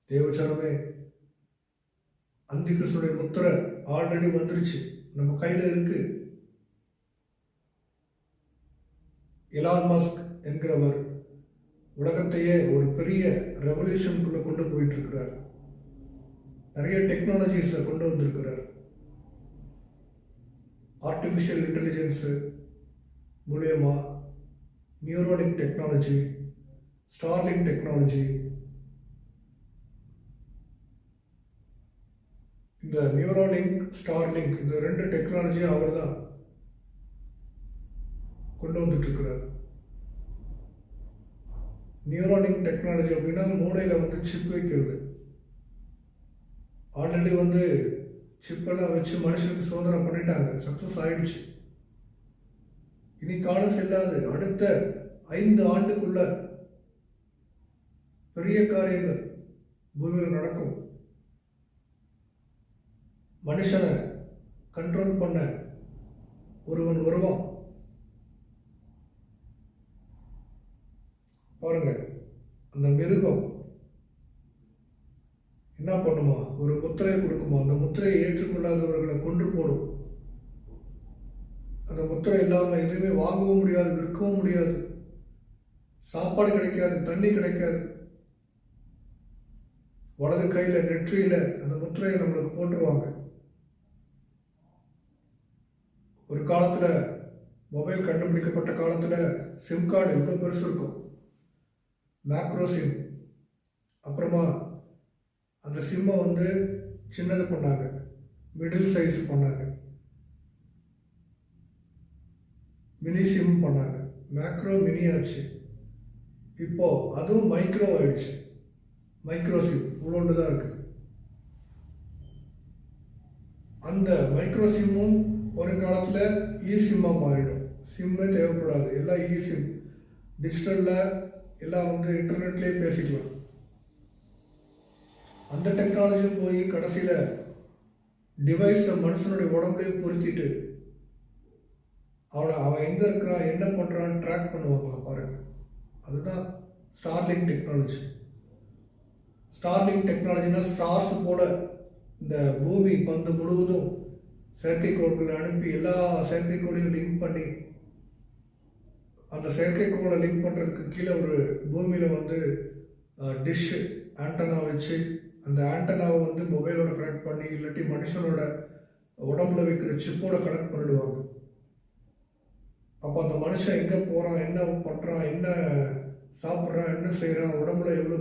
தேவச்சனமே, அந்திகிறிஸ்துடைய முத்திரை ஆல்ரெடி வந்துருச்சு, நம்ம கையில் இருக்கு. எலான் மஸ்க் என்கிறவர் உலகத்தையே ஒரு பெரிய ரெவல்யூஷனுக்குள்ள கொண்டு போயிட்டு இருக்கிறார். நிறைய டெக்னாலஜிஸை கொண்டு வந்திருக்கிறார். ஆர்டிஃபிஷியல் இன்டெலிஜென்ஸு மூலயமா நியூரோலிக் டெக்னாலஜி, ஸ்டார்லிங் டெக்னாலஜி, இந்த நியூரோலிங்க் ஸ்டார்லிங்க் இந்த 2 டெக்னாலஜியும் அவர் தான் கொண்டு வந்துட்டு இருக்கிறார். நியூரோலிங்க் டெக்னாலஜி அப்படின்னா மூளையில் வந்து சிப் வைக்கிறது. ஆல்ரெடி வந்து சிப்பெல்லாம் வச்சு மனுஷனுக்கு சோதனை பண்ணிட்டாங்க, சக்ஸஸ் ஆயிடுச்சு. இனி காலம் செல்லாது, அடுத்த 5 ஆண்டுக்குள்ள பெரிய காரியங்கள் பூமியில் நடக்கும். மனுஷனை கண்ட்ரோல் பண்ண ஒருவன் வருவான். பாருங்க, அந்த மிருகம் என்ன பண்ணுமா, ஒரு முத்திரையை கொடுக்குமா, அந்த முத்திரையை ஏற்றுக்கொள்ளாதவர்களை கொன்று போடும். அந்த முத்திரை இல்லாமல் எதுவுமே வாங்கவும் முடியாது, விற்கவும் முடியாது, சாப்பாடு கிடைக்காது, தண்ணி கிடைக்காது. வலது கையில் நெற்றியில் அந்த முத்திரையை நம்மளுக்கு போட்டுருவாங்க. ஒரு காலத்தில் மொபைல் கண்டுபிடிக்கப்பட்ட காலத்தில் சிம் கார்டு இவ்வளோ பெருசு இருக்கும், மேக்ரோ சிம். அப்புறமா அந்த சிம்மை வந்து சின்னது பண்ணாங்க, மிடில் சைஸ் பண்ணாங்க, மினி சிம் பண்ணாங்க, மேக்ரோ மினி ஆச்சு. இப்போ அதுவும் மைக்ரோ ஆயிடுச்சு, மைக்ரோ சிம் இவ்வளோண்டு தான் இருக்கு. அந்த மைக்ரோ சிம்மும் ஒரு காலத்தில் இ சிம்மாக மாறிடும். சிம்மே தேவைப்படாது, எல்லாம் இ சிம், டிஜிட்டலில் எல்லாம் வந்து இன்டர்நெட்லேயே பேசிக்கலாம். அந்த டெக்னாலஜியும் போய் கடைசியில் டிவைஸை மனுஷனுடைய உடம்புலேயே பொருத்திட்டு அவன் எங்கே இருக்கிறான், என்ன பண்ணுறான்னு ட்ராக் பண்ணுவாங்க பாருங்கள். அதுதான் ஸ்டார்லிங் டெக்னாலஜி. ஸ்டார்லிங் டெக்னாலஜினா ஸ்டார்ஸ் போல இந்த பூமி பந்து முழுவதும் செயற்கைக்கோள்களை அனுப்பி எல்லா செயற்கைக்கோளையும் லிங்க் பண்ணி, அந்த செயற்கைக்கோளை லிங்க் பண்ணுறதுக்கு கீழே ஒரு பூமியில் வந்து டிஷ் ஆண்டனா வச்சு அந்த ஆண்டனாவை வந்து மொபைலோட கனெக்ட் பண்ணி, இல்லாட்டி மனுஷனோட உடம்புல வைக்கிற சிப்போட கனெக்ட் பண்ணிடுவாங்க. அப்போ அந்த மனுஷன் எங்கே போகிறான், என்ன பண்ணுறான், என்ன சாப்பிட்றான், என்ன செய்கிறான், உடம்புல எவ்வளோ